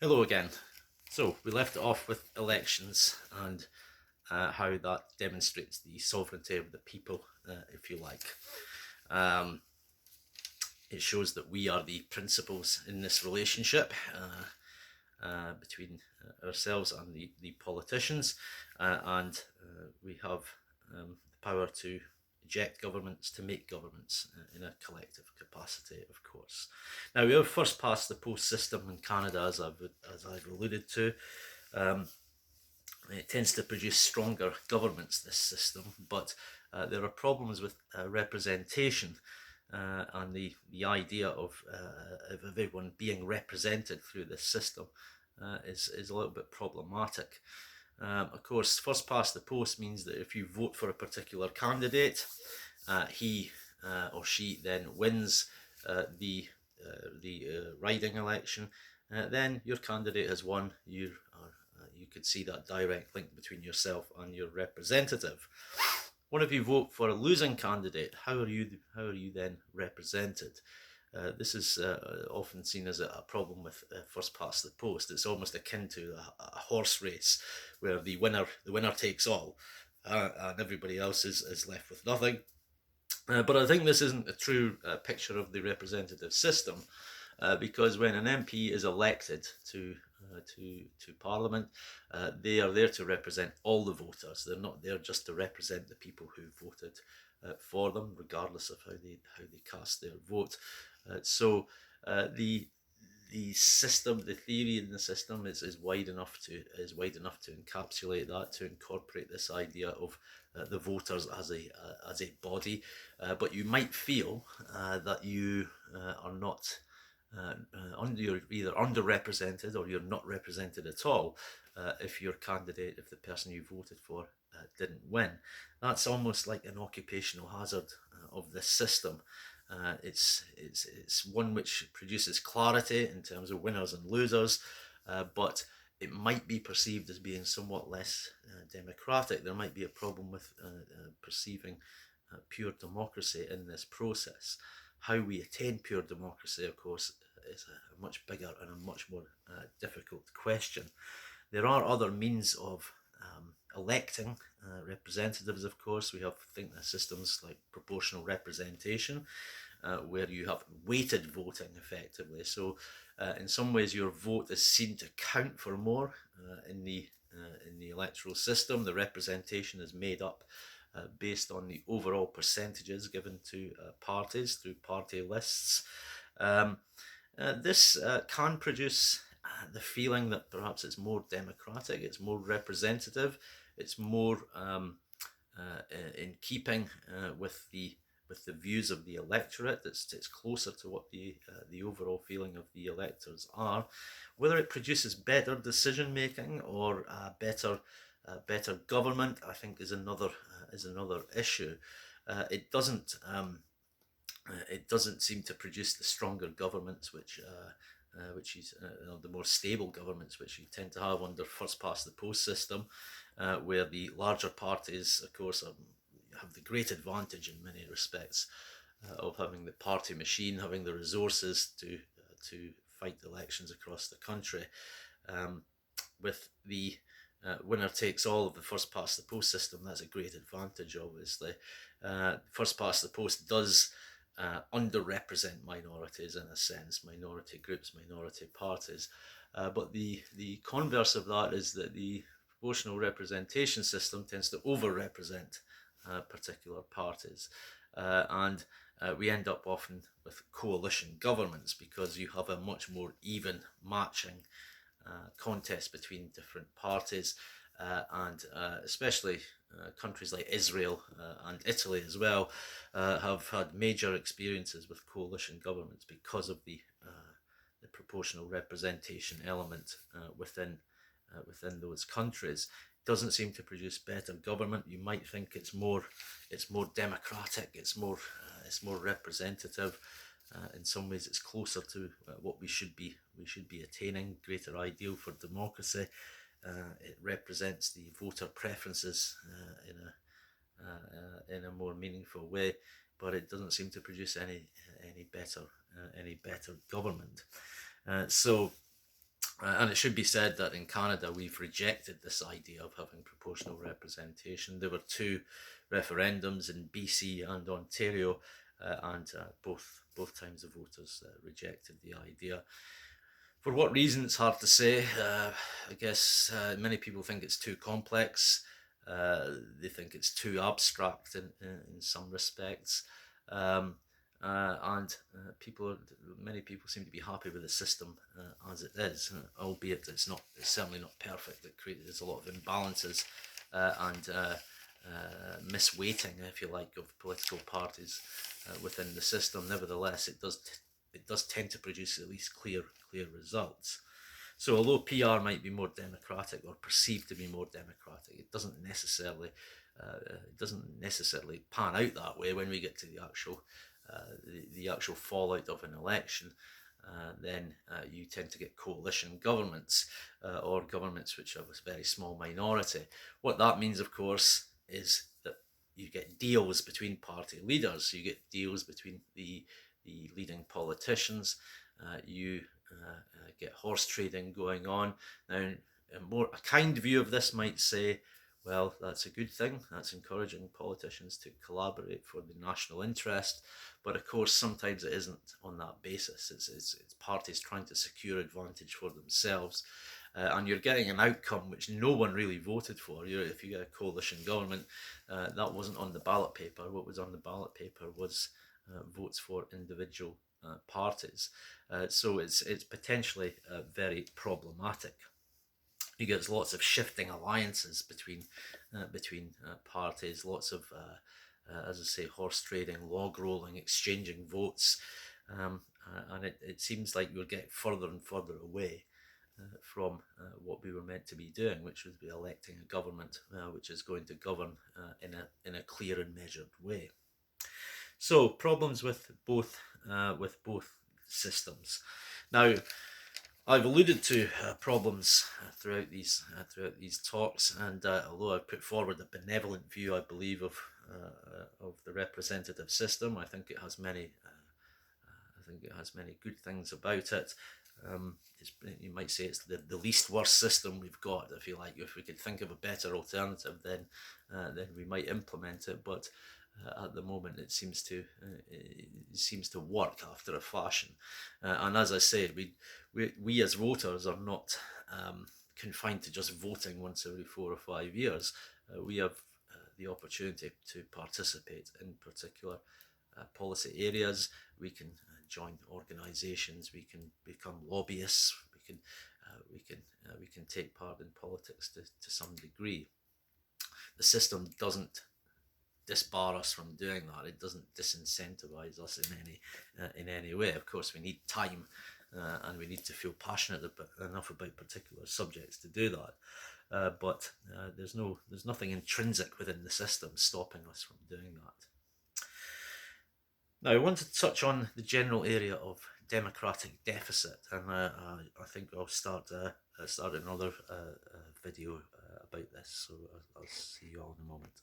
Hello again. So we left it off with elections and how that demonstrates the sovereignty of the people, if you like. Um, it shows that we are the principals in this relationship between ourselves and the politicians, and we have the power to eject governments to make governments in a collective capacity, of course. Now, we have first past the post system in Canada, as I've alluded to. Um, it tends to produce stronger governments, this system, but there are problems with representation and the idea of everyone being represented through this system is a little bit problematic. Of course, first past the post means that if you vote for a particular candidate, he or she then wins the riding election. Then your candidate has won. You could see that direct link between yourself and your representative. What if you vote for a losing candidate? How are you then represented? This is often seen as a problem with first past the post. It's almost akin to a horse race where the winner takes all, and everybody else is left with nothing. But I think this isn't a true picture of the representative system, because when an MP is elected to Parliament, they are there to represent all the voters. They're not there just to represent the people who voted for them, regardless of how they cast their vote. So the system, the theory in the system is wide enough to encapsulate that, to incorporate this idea of the voters as a body. But you might feel that you are not you're either underrepresented or you're not represented at all if your candidate, if the person you voted for didn't win. That's almost like an occupational hazard of this system. It's one which produces clarity in terms of winners and losers, but it might be perceived as being somewhat less democratic. There might be a problem with perceiving pure democracy in this process. How we attain pure democracy, of course, is a much bigger and a much more difficult question. There are other means of electing representatives, of course. We have systems like proportional representation, where you have weighted voting effectively. So, in some ways, your vote is seen to count for more in the electoral system. The representation is made up based on the overall percentages given to parties through party lists. This can produce the feeling that perhaps it's more democratic, it's more representative, it's more in keeping with the views of the electorate. It's closer to what the overall feeling of the electors are. Whether it produces better decision making or better government, I think is another issue. It doesn't seem to produce the stronger governments which is the more stable governments which you tend to have under first past the post system, where the larger parties, of course, have the great advantage in many respects of having the party machine, having the resources to fight elections across the country. With the winner takes all of the first past the post system, that's a great advantage, obviously. First past the post does underrepresent minorities in a sense, minority groups, minority parties. But the converse of that is that the proportional representation system tends to overrepresent particular parties. And we end up often with coalition governments because you have a much more even matching contest between different parties, and especially countries like Israel and Italy as well have had major experiences with coalition governments because of the proportional representation element within those countries. Doesn't seem to produce better government. You might think it's more democratic, it's more representative. In some ways, it's closer to what we should be attaining. Greater ideal for democracy. It represents the voter preferences in a more meaningful way, but it doesn't seem to produce any better government. So And it should be said that in Canada, we've rejected this idea of having proportional representation. There were two referendums in BC and Ontario, and both times the voters rejected the idea. For what reason, it's hard to say. I guess many people think it's too complex. They think it's too abstract in some respects. Um, and many people seem to be happy with the system as it is, albeit it's certainly not perfect. There's a lot of imbalances and misweighting, if you like, of political parties within the system. Nevertheless, it does tend to produce at least clear results. So although PR might be more democratic or perceived to be more democratic, it doesn't necessarily pan out that way when we get to the actual fallout of an election. Then you tend to get coalition governments or governments which have a very small minority. What that means, of course, is that you get deals between party leaders. You get deals between the leading politicians. You get horse trading going on. Now, a kind view of this might say, well, that's a good thing. That's encouraging politicians to collaborate for the national interest. But of course, sometimes it isn't on that basis. It's parties trying to secure advantage for themselves. And you're getting an outcome which no one really voted for. If you get a coalition government, that wasn't on the ballot paper. What was on the ballot paper was votes for individual parties. So it's potentially very problematic. You get lots of shifting alliances between parties, lots of, as I say, horse trading, log rolling, exchanging votes, and it seems like we're getting further and further away from what we were meant to be doing, which would be electing a government which is going to govern in a clear and measured way. So problems with both systems. Now, I've alluded to problems throughout these talks, and although I've put forward a benevolent view, I believe, of the representative system, I think it has many good things about it. You might say it's the least worst system we've got, if you like. If we could think of a better alternative, then we might implement it. But at the moment, it seems to work after a fashion. And as I said, we as voters are not confined to just voting once every 4 or 5 years. We have the opportunity to participate in particular policy areas. We can join organisations. We can become lobbyists. We can take part in politics to some degree. The system doesn't disbar us from doing that. It doesn't disincentivize us in any way. Of course, we need time and we need to feel passionate enough about particular subjects to do that. But there's nothing intrinsic within the system stopping us from doing that. Now, I want to touch on the general area of democratic deficit, and I think I'll start another video about this. So I'll see you all in a moment.